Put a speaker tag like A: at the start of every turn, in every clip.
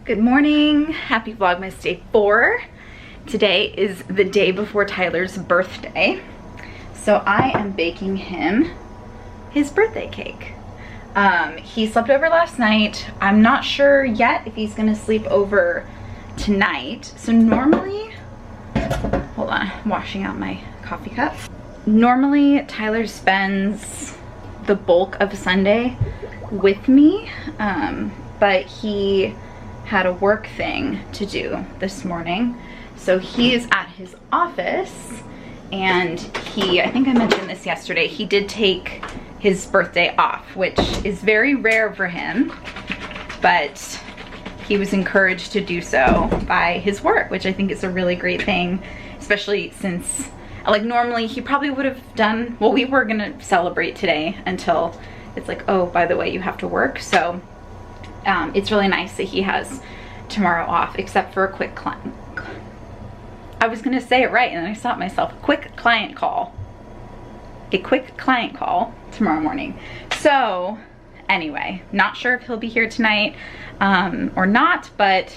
A: Good morning, happy Vlogmas day 4. Today is the day before Tyler's birthday. So I am baking him his birthday cake. He slept over last night. I'm not sure yet if he's gonna sleep over tonight. So normally, hold on, I'm washing out my coffee cup. Normally Tyler spends the bulk of Sunday with me, but he had a work thing to do this morning. So he is at his office and I think I mentioned this yesterday, he did take his birthday off, which is very rare for him, but he was encouraged to do so by his work, which I think is a really great thing, especially since like normally he probably would have done, well, we were gonna celebrate today until it's like, oh, by the way, you have to work. So it's really nice that he has tomorrow off, except for a quick client. I was gonna say it right and then I stopped myself. A quick client call tomorrow morning. So anyway, not sure if he'll be here tonight or not, but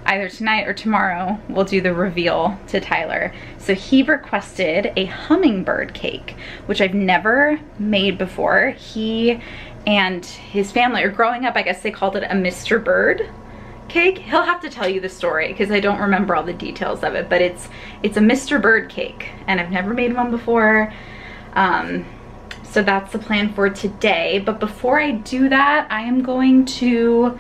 A: either tonight or tomorrow we'll do the reveal to Tyler. So he requested a hummingbird cake, which I've never made before. He and his family, or growing up, I guess they called it a Mr. Bird cake. He'll have to tell you the story because I don't remember all the details of it, but it's a Mr. Bird cake and I've never made one before. So that's the plan for today. But before I do that, I am going to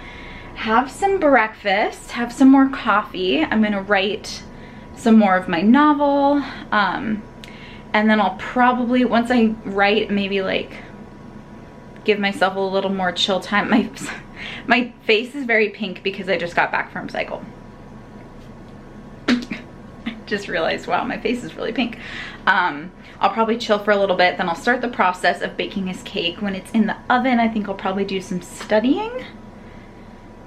A: have some breakfast, have some more coffee. I'm gonna write some more of my novel. And then I'll probably, once I write, maybe like give myself a little more chill time. My face is very pink because I just got back from cycle. I just realized, wow, my face is really pink. I'll probably chill for a little bit, then I'll start the process of baking his cake. When it's in the oven, I think I'll probably do some studying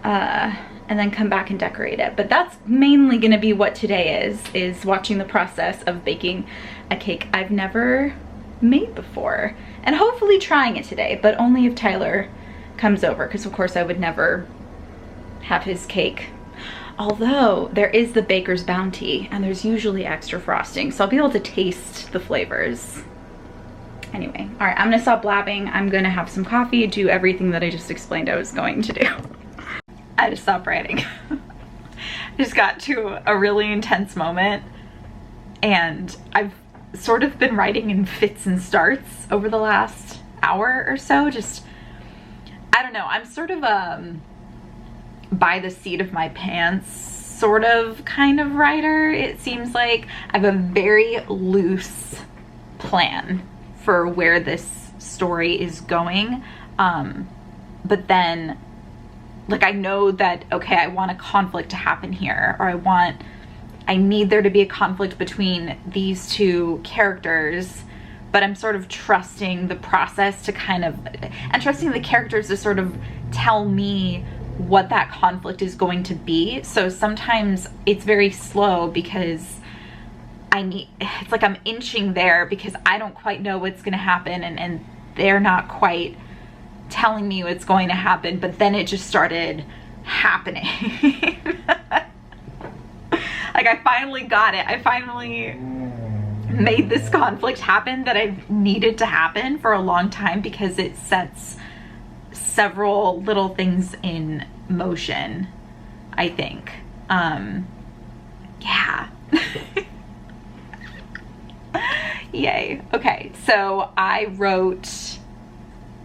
A: and then come back and decorate it. But that's mainly gonna be what today is watching the process of baking a cake I've never made before, and hopefully trying it today, but only if Tyler comes over, because of course I would never have his cake. Although there is the baker's bounty and there's usually extra frosting, so I'll be able to taste the flavors. Anyway, all right, I'm gonna stop blabbing. I'm gonna have some coffee, do everything that I just explained I was going to do. I had to stop writing. I just got to a really intense moment and I've sort of been writing in fits and starts over the last hour or so. Just, I don't know, I'm sort of by the seat of my pants sort of kind of writer. It seems like I have a very loose plan for where this story is going, but then like I know that, okay, I want a conflict to happen here, or I need there to be a conflict between these two characters, but I'm sort of trusting the process to and trusting the characters to sort of tell me what that conflict is going to be. So sometimes it's very slow because it's like I'm inching there because I don't quite know what's gonna happen and they're not quite telling me what's going to happen, but then it just started happening. Like I finally got it. I finally made this conflict happen that I've needed to happen for a long time because it sets several little things in motion, I think. Yeah. Yay. Okay, so I wrote,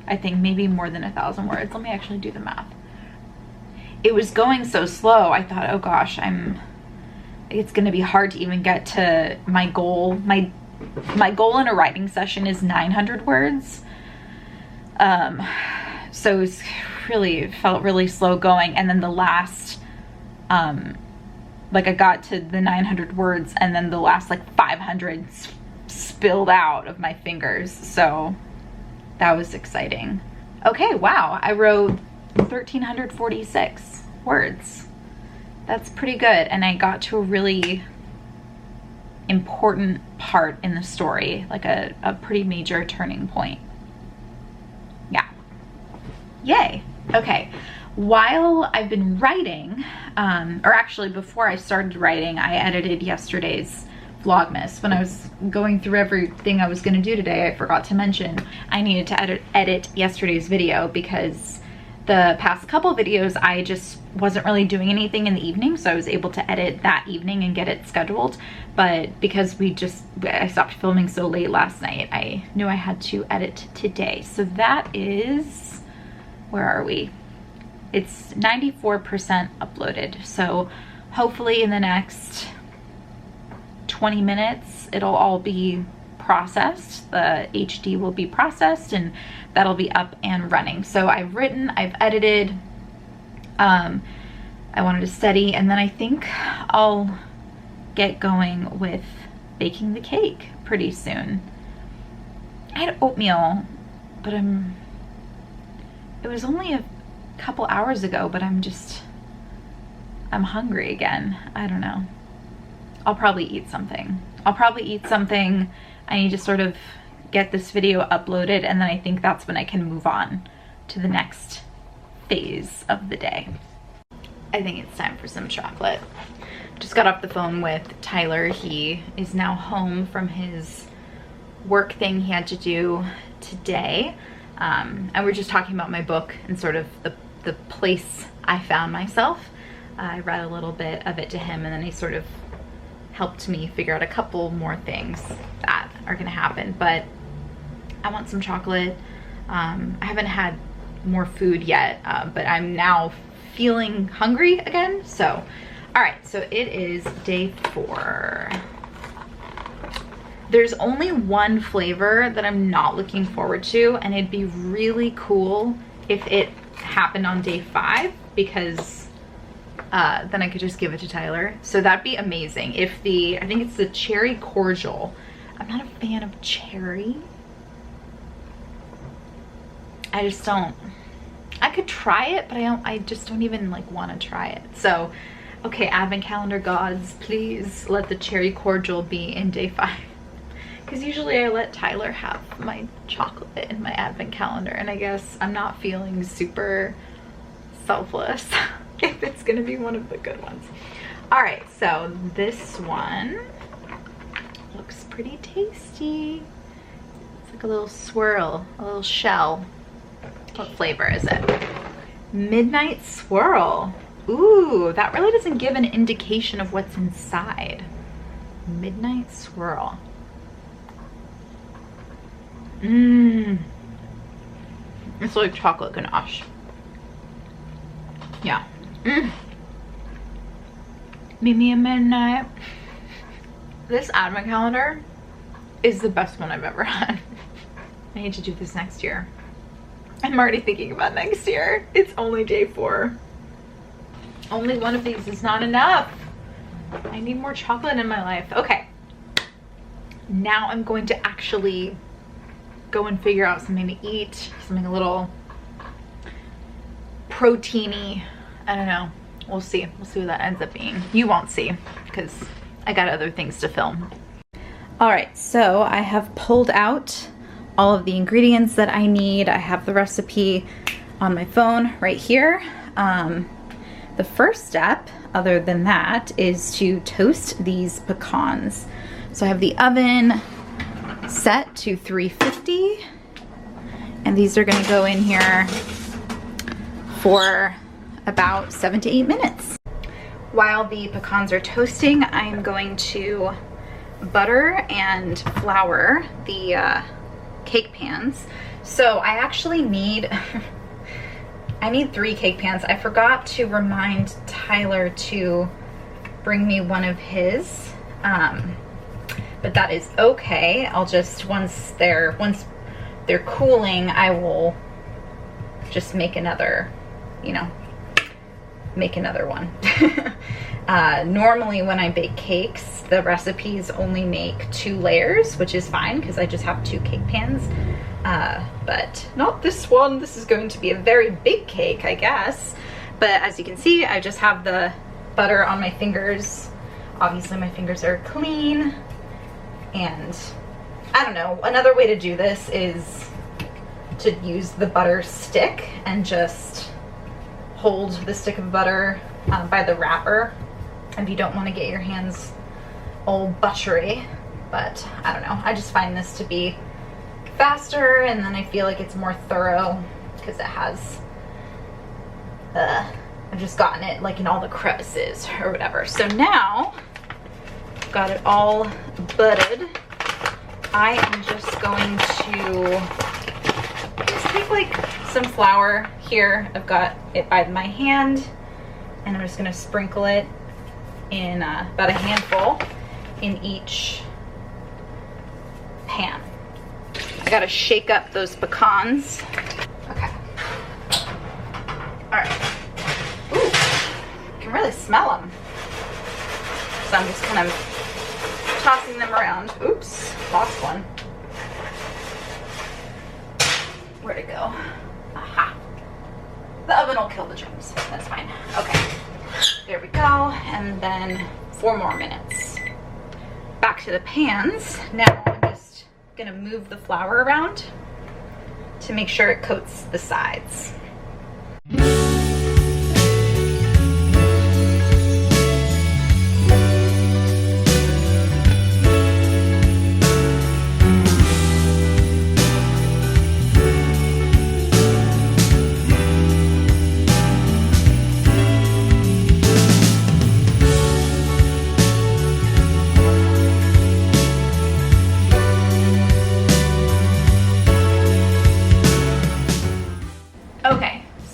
A: I think maybe more than 1,000 words. Let me actually do the math. It was going so slow, I thought, oh gosh, it's gonna be hard to even get to my goal. My goal in a writing session is 900 words. So it felt really slow going. And then the last, like I got to the 900 words and then the last like 500 spilled out of my fingers. So that was exciting. Okay, wow, I wrote 1,346 words. That's pretty good, and I got to a really important part in the story, like a pretty major turning point. Yeah. Yay. Okay. while I've been writing, or actually before I started writing, I edited yesterday's Vlogmas. When I was going through everything I was gonna do today, I forgot to mention I needed to edit yesterday's video because the past couple videos I just wasn't really doing anything in the evening, so I was able to edit that evening and get it scheduled. But because I stopped filming so late last night, I knew I had to edit today. So that is, where are we? It's 94% uploaded. So hopefully in the next 20 minutes it'll all be processed. The HD will be processed and that'll be up and running. So I've written, I've edited, I wanted to study, and then I think I'll get going with baking the cake pretty soon. I had oatmeal, but it was only a couple hours ago, but I'm hungry again. I don't know. I'll probably eat something. I need to sort of get this video uploaded, and then I think that's when I can move on to the next phase of the day. I think it's time for some chocolate. Just got off the phone with Tyler. He is now home from his work thing he had to do today. And we're just talking about my book and sort of the place I found myself. I read a little bit of it to him, and then he sort of helped me figure out a couple more things that are gonna happen. But I want some chocolate. I haven't had more food yet, but I'm now feeling hungry again. So, all right, so it is day 4. There's only one flavor that I'm not looking forward to, and it'd be really cool if it happened on day 5, because then I could just give it to Tyler. So that'd be amazing. I think it's the cherry cordial. I'm not a fan of cherry. I just don't. I could try it, but I just don't even like want to try it. So, okay, advent calendar gods, please let the cherry cordial be in day 5. Because usually I let Tyler have my chocolate in my advent calendar, and I guess I'm not feeling super selfless if it's gonna be one of the good ones. All right, so this one looks pretty tasty. It's like a little swirl, a little shell. What flavor is it? Midnight Swirl. Ooh, that really doesn't give an indication of what's inside. Midnight Swirl. Mmm. It's like chocolate ganache. Yeah. Meet me at midnight. This advent calendar is the best one I've ever had. I need to do this next year. I'm already thinking about next year. It's only day 4. Only one of these is not enough. I need more chocolate in my life. Okay. Now I'm going to actually go and figure out something to eat. Something a little proteiny. I don't know. We'll see. We'll see what that ends up being. You won't see because I got other things to film. All right, so I have pulled out all of the ingredients that I need. I have the recipe on my phone right here. The first step, other than that, is to toast these pecans. So I have the oven set to 350, and these are gonna go in here for about 7 to 8 minutes. While the pecans are toasting, I'm going to butter and flour the cake pans. So I actually need I need 3 cake pans. I forgot to remind Tyler to bring me one of his, but that is okay. I'll just, once they're cooling, I will just make another, you know, make another one. Normally when I bake cakes, the recipes only make 2 layers, which is fine because I just have 2 cake pans. But not this one. This is going to be a very big cake, I guess. But as you can see, I just have the butter on my fingers. Obviously my fingers are clean. And I don't know, another way to do this is to use the butter stick and just hold the stick of butter by the wrapper if you don't want to get your hands all buttery. But I don't know, I just find this to be faster, and then I feel like it's more thorough because it has, I've just gotten it like in all the crevices or whatever. So now, got it all buttered, I am just going to just take like some flour here. I've got it by my hand, and I'm just gonna sprinkle it in about a handful in each pan. I gotta shake up those pecans. Okay. All right. Ooh, I can really smell them. So I'm just kind of tossing them around. Oops, lost one. Where'd it go? Aha. The oven will kill the germs. That's fine. Okay. There we go. And then 4 more minutes. Back to the pans. Now I'm just gonna move the flour around to make sure it coats the sides.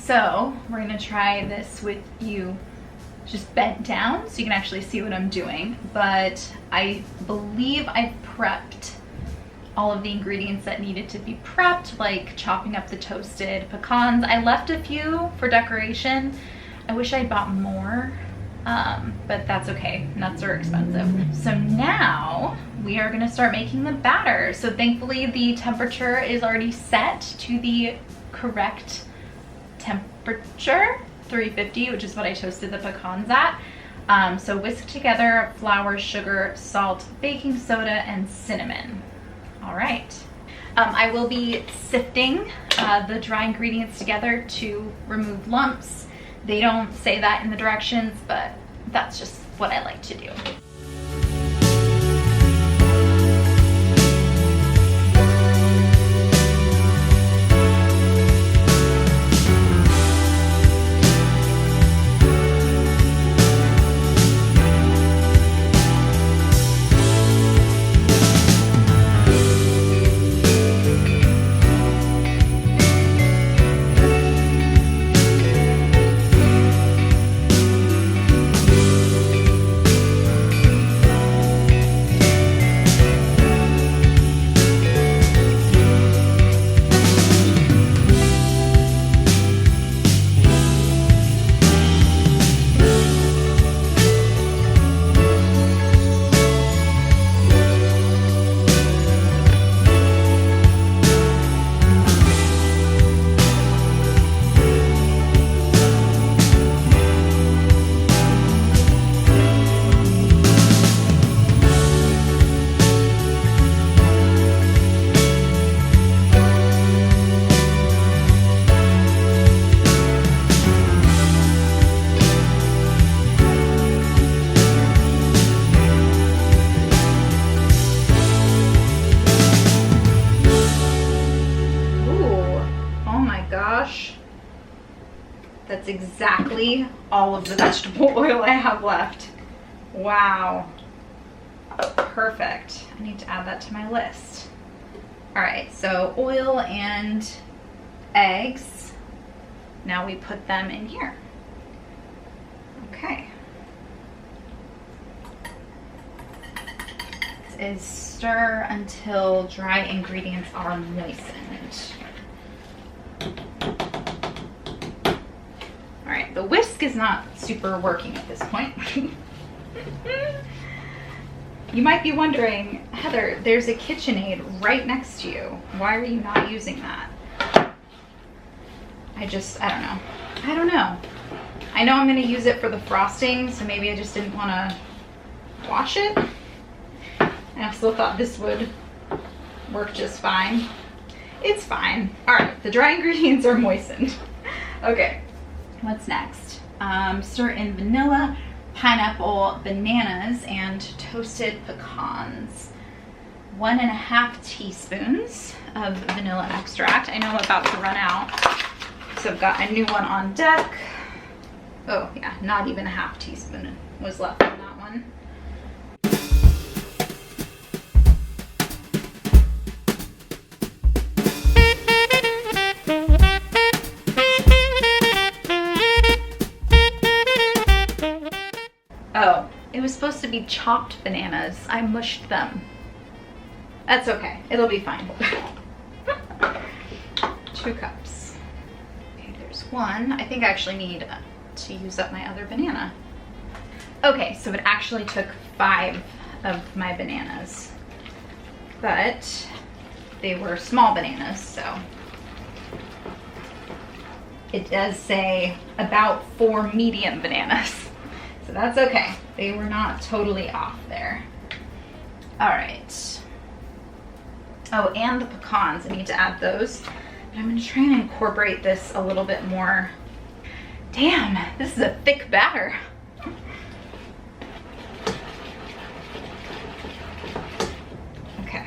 A: So we're gonna try this with you just bent down so you can actually see what I'm doing. But I believe I've prepped all of the ingredients that needed to be prepped, like chopping up the toasted pecans. I left a few for decoration. I wish I'd bought more, but that's okay. Nuts are expensive. So now we are gonna start making the batter. So thankfully the temperature is already set to the correct temperature, 350, which is what I toasted the pecans at. So whisk together flour, sugar, salt, baking soda, and cinnamon. All right. I will be sifting the dry ingredients together to remove lumps. They don't say that in the directions, but that's just what I like to do. That's exactly all of the vegetable oil I have left. Wow. Perfect. I need to add that to my list. All right, so oil and eggs. Now we put them in here. Okay. This is stir until dry ingredients are moistened. All right, the whisk is not super working at this point. You might be wondering, Heather, there's a KitchenAid right next to you. Why are you not using that? I don't know. I know I'm gonna use it for the frosting, so maybe I just didn't wanna wash it. I also thought this would work just fine. It's fine. All right, the dry ingredients are moistened. Okay, what's next? Stir in vanilla, pineapple, bananas, and toasted pecans. 1.5 teaspoons of vanilla extract. I know I'm about to run out, so I've got a new one on deck. Oh yeah, not even a half teaspoon was left in that one. Oh, it was supposed to be chopped bananas. I mushed them. That's okay, it'll be fine. 2 cups. Okay, there's one. I think I actually need to use up my other banana. Okay, so it actually took 5 of my bananas, but they were small bananas, so it does say about 4 medium bananas. So that's okay. They were not totally off there. All right. Oh, and the pecans, I need to add those. But I'm gonna try and incorporate this a little bit more. Damn, this is a thick batter. Okay.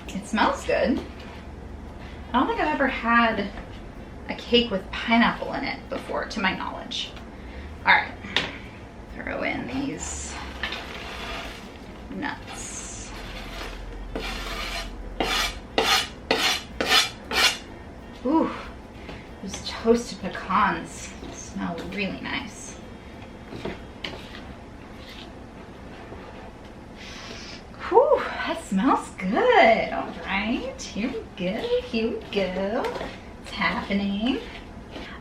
A: It smells good. I don't think I've ever had a cake with pineapple in it before, to my knowledge. All right, throw in these nuts. Ooh, those toasted pecans smell really nice. Whew, that smells good. All right, here we go, here we go. It's happening.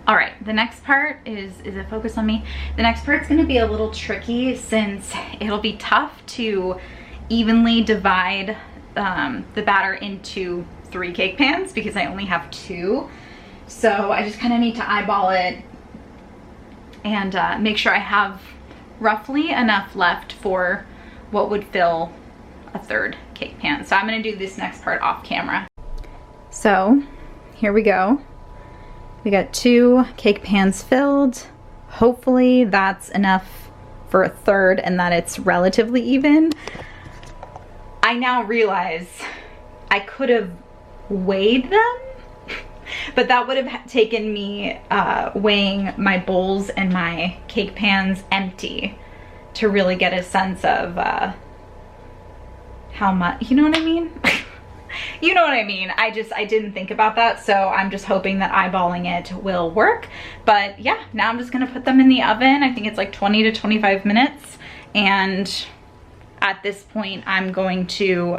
A: All right, the next part is it focused on me? The next part's gonna be a little tricky since it'll be tough to evenly divide the batter into 3 cake pans because I only have 2. So I just kind of need to eyeball it and make sure I have roughly enough left for what would fill a 3rd cake pan. So I'm gonna do this next part off camera. So here we go. We got 2 cake pans filled. Hopefully that's enough for a 3rd and that it's relatively even. I now realize I could have weighed them, but that would have taken me weighing my bowls and my cake pans empty to really get a sense of how much, you know what I mean? You know what I mean? I didn't think about that, so I'm just hoping that eyeballing it will work. But yeah, now I'm just gonna put them in the oven. I think it's like 20 to 25 minutes. And at this point, I'm going to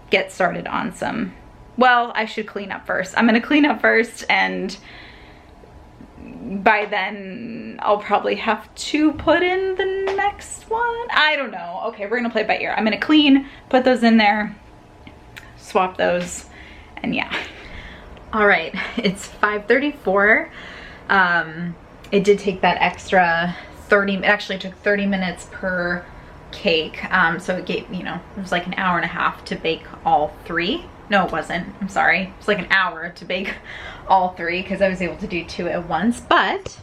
A: get started on some, well, I should clean up first. I'm gonna clean up first, and by then I'll probably have to put in the next one. I don't know. Okay, we're gonna play it by ear. I'm gonna clean, put those in there, swap those, and yeah. All right, it's 5:34. It did take that extra 30, it actually took 30 minutes per cake. So it gave, you know, it was like an hour and a half to bake all 3. No, it wasn't, I'm sorry. It was like an hour to bake all 3 because I was able to do 2 at once, but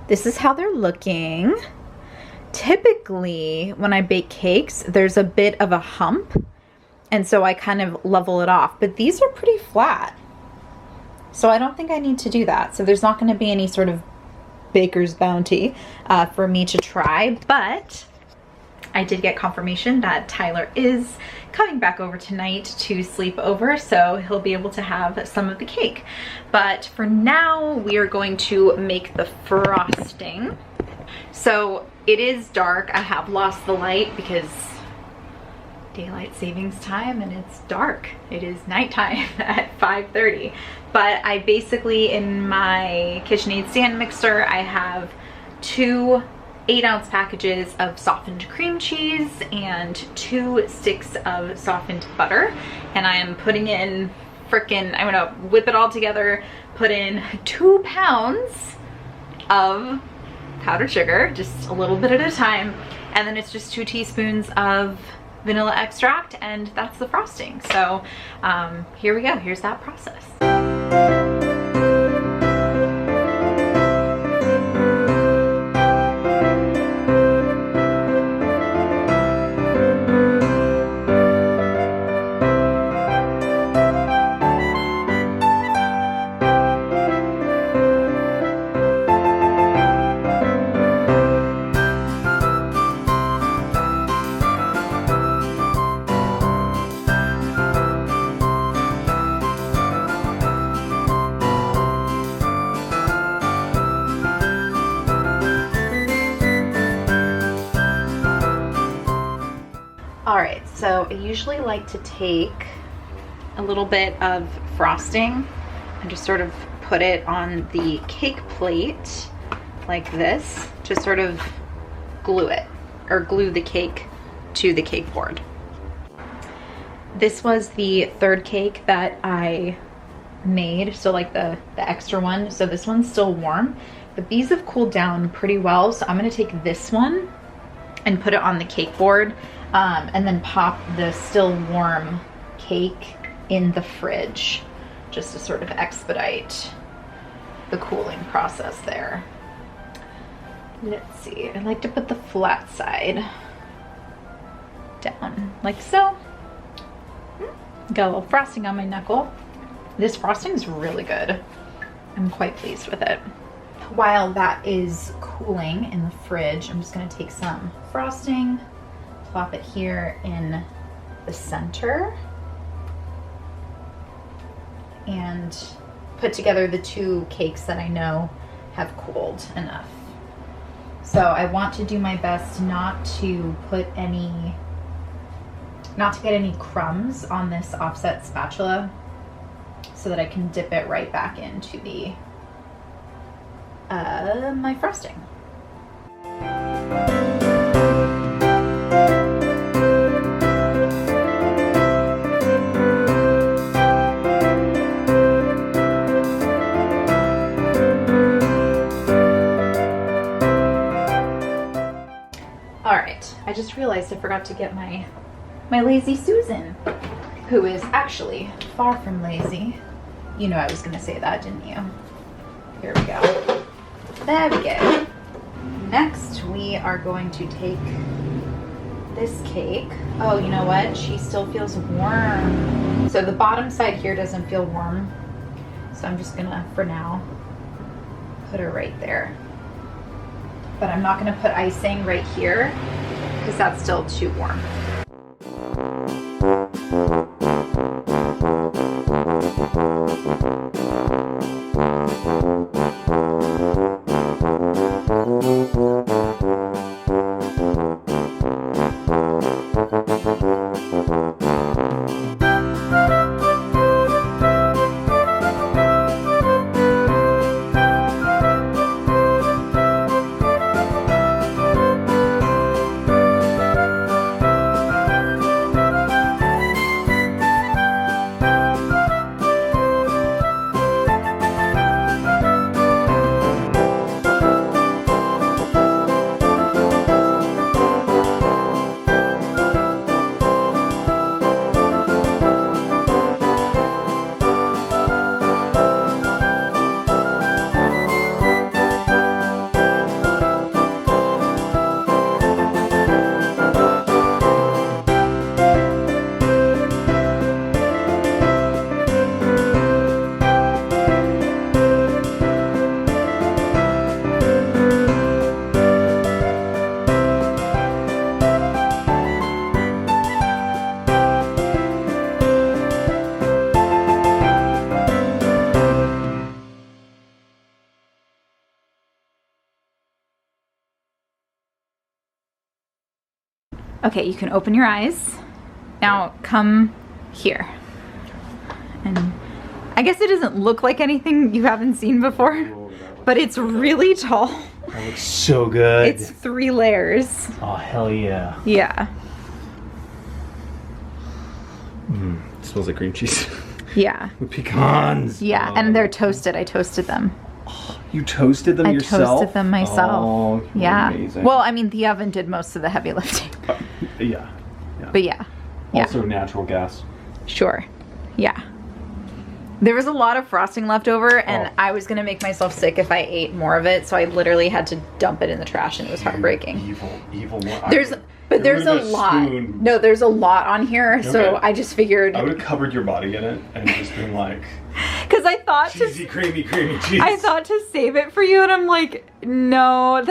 A: this is how they're looking. Typically, when I bake cakes, there's a bit of a hump, and so I kind of level it off, but these are pretty flat. So I don't think I need to do that. So there's not gonna be any sort of baker's bounty for me to try, but I did get confirmation that Tyler is coming back over tonight to sleep over, so he'll be able to have some of the cake. But for now, we are going to make the frosting. So it is dark. I have lost the light because daylight savings time and it's dark. It is nighttime at 5:30. But I basically, in my KitchenAid stand mixer, I have 2 8-ounce packages of softened cream cheese and 2 sticks of softened butter. And I am putting in frickin', I'm gonna whip it all together, put in 2 pounds of powdered sugar, just a little bit at a time. And then it's just 2 teaspoons of vanilla extract, and that's the frosting. So here we go, here's that process. So I usually like to take a little bit of frosting and just sort of put it on the cake plate like this to sort of glue it, or glue the cake to the cake board. This was the third cake that I made, so like the extra one. So this one's still warm, but these have cooled down pretty well. So I'm gonna take this one and put it on the cake board, and then pop the still warm cake in the fridge just to sort of expedite the cooling process there. Let's see, I like to put the flat side down like so. Got a little frosting on my knuckle. This frosting is really good. I'm quite pleased with it. While that is cooling in the fridge, I'm just gonna take some frosting, plop it here in the center, and put together the two cakes that I know have cooled enough. So I want to do my best not to get any crumbs on this offset spatula, so that I can dip it right back into the my frosting. All right, I just realized I forgot to get my lazy Susan, who is actually far from lazy. You know I was gonna say that, didn't you? Here we go. There we go. Next, we are going to take this cake. Oh, you know what? She still feels warm. So the bottom side here doesn't feel warm. So I'm just gonna, for now, put her right there. But I'm not gonna put icing right here because that's still too warm. Okay, you can open your eyes. Now come here. And I guess it doesn't look like anything you haven't seen before, but it's really tall.
B: That looks so good.
A: It's 3 layers.
B: Oh, hell yeah.
A: Yeah.
B: It smells like cream cheese.
A: Yeah.
B: With pecans.
A: Yeah, and they're toasted. I toasted them.
B: You toasted them yourself?
A: I toasted them myself.
B: Oh,
A: yeah.
B: Amazing.
A: Well, I mean, the oven did most of the heavy lifting.
B: Yeah.
A: But yeah.
B: Also natural gas.
A: Sure. Yeah. There was a lot of frosting left over, and I was gonna make myself sick if I ate more of it, so I literally had to dump it in the trash, and it was heartbreaking.
B: Evil.
A: There's a lot.
B: Spoon.
A: No, there's a lot on here, so I just figured.
B: I would have covered your body in it and just been like,
A: because I thought
B: cheesy, creamy cheese.
A: I thought to save it for you, and I'm like, no,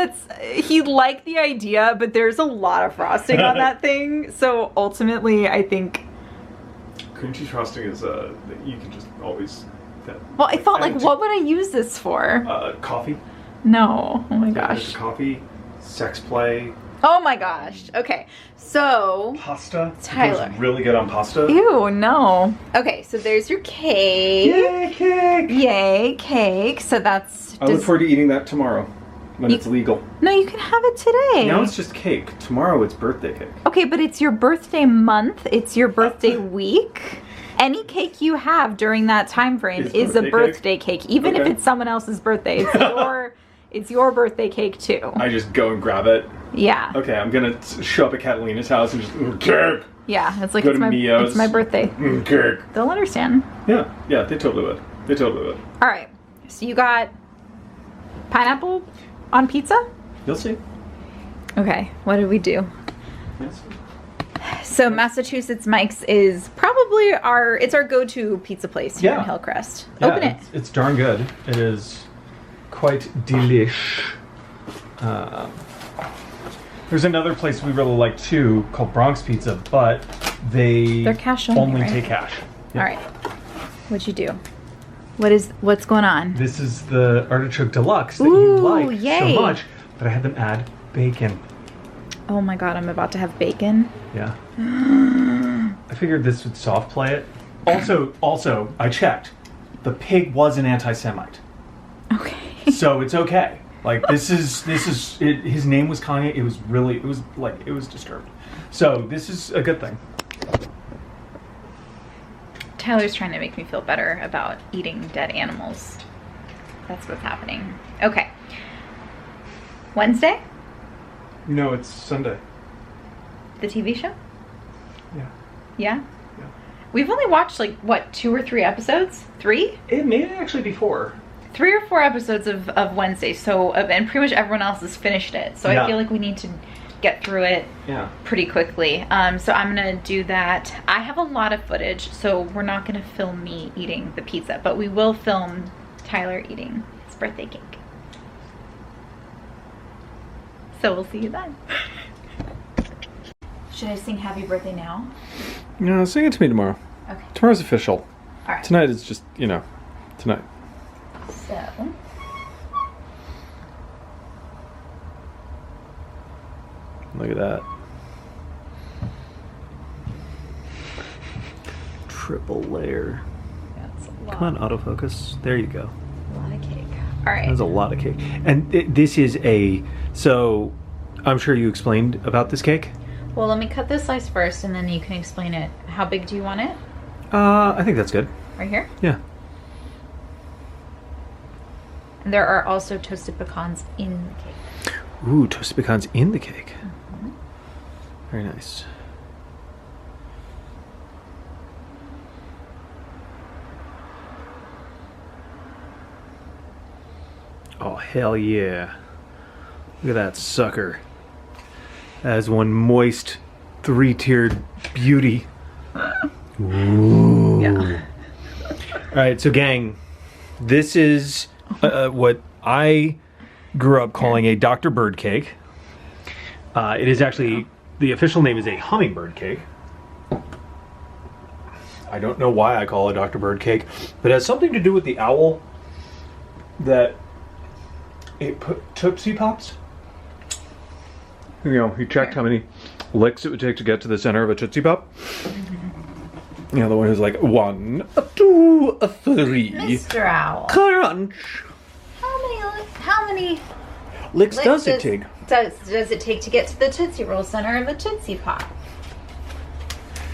A: he liked the idea, but there's a lot of frosting on that thing, so ultimately, I think.
B: Cream cheese frosting is that you can just always.
A: Well, I thought like, what would I use this for?
B: Coffee.
A: No. Oh my gosh.
B: Coffee, sex play,
A: Oh my gosh. Okay, so
B: Pasta?
A: Tyler.
B: It goes really good on pasta?
A: Ew, no. Okay, so there's your cake.
B: Yay, cake!
A: Yay, cake. So that's...
B: I look forward to eating that tomorrow when it's legal.
A: No, you can have it today.
B: Now it's just cake. Tomorrow it's birthday cake.
A: Okay, but it's your birthday month. It's your birthday week. Any cake you have during that time frame is a birthday cake, even if it's someone else's birthday. It's your birthday cake too.
B: I just go and grab it.
A: Yeah.
B: Okay, I'm gonna show up at Catalina's house and just cake.
A: Yeah, it's like
B: Go
A: it's
B: to Mio's.
A: my birthday.
B: Cake.
A: They'll understand.
B: Yeah, they totally would. They totally would.
A: All right. So you got pineapple on pizza?
B: You'll see.
A: Okay. What did we do?
B: Yes.
A: So Massachusetts Mike's is probably our go-to pizza place here in Hillcrest. Open it.
B: It's darn good. It is quite delish. There's another place we really like too called Bronx Pizza, but they're
A: cash only, right?
B: take cash. Yep.
A: All right. What'd you do? What's going on?
B: This is the artichoke deluxe that you like
A: yay.
B: so much, but I had them add bacon.
A: Oh my god, I'm about to have bacon.
B: Yeah. I figured this would soft play it. Also, I checked. The pig was an anti-Semite.
A: Okay.
B: So it's okay. Like this is it, his name was Kanye. It was disturbed. So this is a good thing.
A: Tyler's trying to make me feel better about eating dead animals. That's what's happening. Okay. Wednesday?
B: No, it's Sunday.
A: The TV show?
B: Yeah.
A: Yeah?
B: Yeah.
A: We've only watched like, what, 2 or 3 episodes? 3?
B: It may actually be 4.
A: 3 or 4 episodes of Wednesday. So, and pretty much everyone else has finished it. So I feel like we need to get through it pretty quickly. So I'm gonna do that. I have a lot of footage, so we're not gonna film me eating the pizza, but we will film Tyler eating his birthday cake. So we'll see you then. Should I sing happy birthday now?
B: No, sing it to me tomorrow.
A: Okay.
B: Tomorrow's official.
A: All right.
B: Tonight is just, tonight.
A: So.
B: Look at that. Triple layer.
A: That's a lot.
B: Come on, autofocus. There you go.
A: A lot of cake. All right.
B: That's a lot of cake. And this is so I'm sure you explained about this cake.
A: Well, let me cut this slice first and then you can explain it. How big do you want it?
B: I think that's good.
A: Right here?
B: Yeah.
A: And there are also toasted pecans in the cake.
B: Ooh, toasted pecans in the cake. Mm-hmm. Very nice. Oh, hell yeah. Look at that sucker. That is one moist, 3-tiered beauty. Ooh.
A: Yeah.
B: Alright, so gang, this is what I grew up calling a Dr. Bird cake. It is actually, the official name is a hummingbird cake. I don't know why I call it Dr. Bird cake, but it has something to do with the owl that it put Tootsie Pops. He checked how many licks it would take to get to the center of a Tootsie Pop. The other one who's like 1, 2, 3.
A: Mr. Owl.
B: Crunch.
A: How many
B: licks does it take?
A: Does it take to get to the Tootsie Roll center of a Tootsie Pop?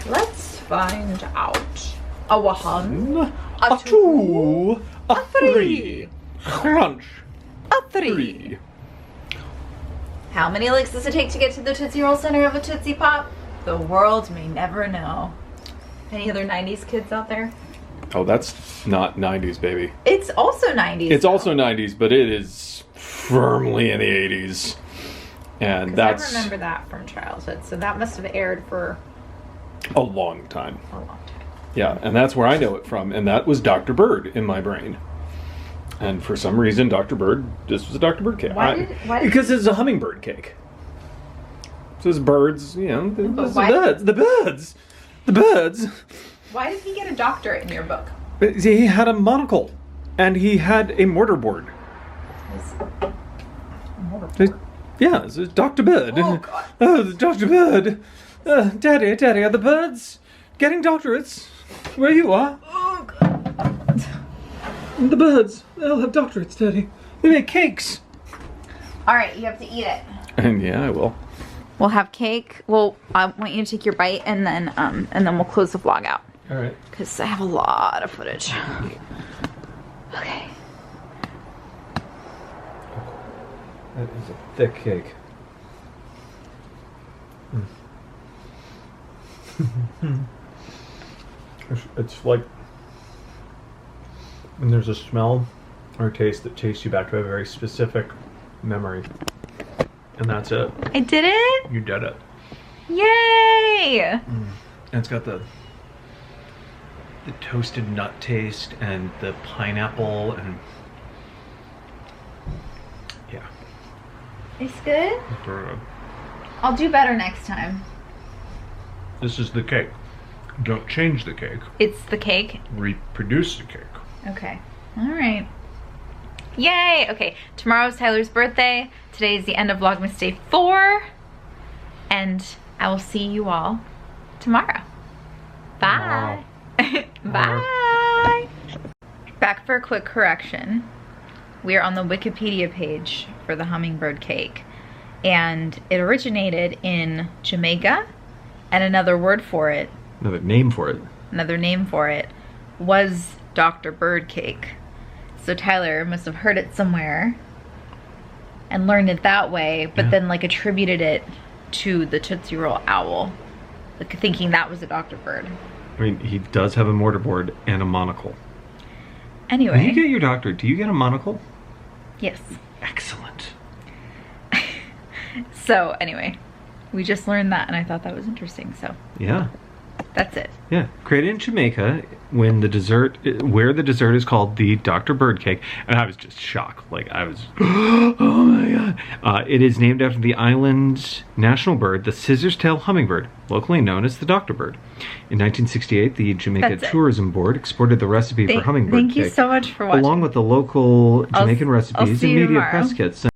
A: Let's find out. A 1,
B: a 2, a 3. Crunch.
A: A 3. How many licks does it take to get to the Tootsie Roll center of a Tootsie Pop? The world may never know. Any other 90s kids out there?
B: Oh, that's not 90s, baby.
A: It's also 90s.
B: It's also 90s, but it is firmly in the 80s. And that's...
A: I remember that from childhood, so that must have aired for...
B: a long time.
A: A long time.
B: Yeah, and that's where I know it from, and that was Dr. Bird in my brain. And for some reason, Dr. Bird, this was a Dr. Bird cake.
A: Why
B: because it's a hummingbird cake. So it's birds, the birds.
A: Why did he get a doctorate in your book?
B: He had a monocle, and he had a mortarboard. Yeah, it's Dr. Bird.
A: Oh, God.
B: Oh, Dr. Bird. Daddy, are the birds getting doctorates where you are?
A: Oh, God.
B: The birds, they'll have doctorates, Daddy. They make cakes.
A: All right, you have to eat it.
B: And yeah, I will.
A: We'll have cake. Well, I want you to take your bite and then we'll close the vlog out.
B: All right.
A: Because I have a lot of footage. Okay.
B: That is a thick cake. It's like when there's a smell or a taste that takes you back to a very specific memory. And that's it.
A: I did it?
B: You did it.
A: Yay!
B: And it's got the toasted nut taste and the pineapple and yeah.
A: It's good?
B: Very good.
A: I'll do better next time.
B: This is the cake. Don't change the cake.
A: It's the cake?
B: Reproduce the cake.
A: Okay. All right. Yay! Okay, tomorrow's Tyler's birthday. Today is the end of Vlogmas Day 4. And I will see you all tomorrow. Bye. Bye. Back for a quick correction. We are on the Wikipedia page for the hummingbird cake. And it originated in Jamaica, and another word for it,
B: Another name for it,
A: was Dr. Bird cake. So Tyler must have heard it somewhere and learned it that way, but then like attributed it to the Tootsie Roll owl, like thinking that was a Dr. Bird.
B: I mean, he does have a mortarboard and a monocle.
A: Anyway.
B: When you get your doctorate, do you get a monocle?
A: Yes.
B: Excellent.
A: So anyway, we just learned that and I thought that was interesting, so.
B: Yeah.
A: That's it.
B: Yeah, created in Jamaica when the dessert, where the dessert is called the Dr. Bird cake, and I was just shocked. Like I was, oh my god! It is named after the island's national bird, the scissors-tailed hummingbird, locally known as the Dr. Bird. In 1968, the Jamaica Tourism Board exported the recipe for hummingbird cake.
A: Thank you so much for watching.
B: Along with the local Jamaican recipes
A: see
B: and
A: you
B: media
A: tomorrow.
B: press kits.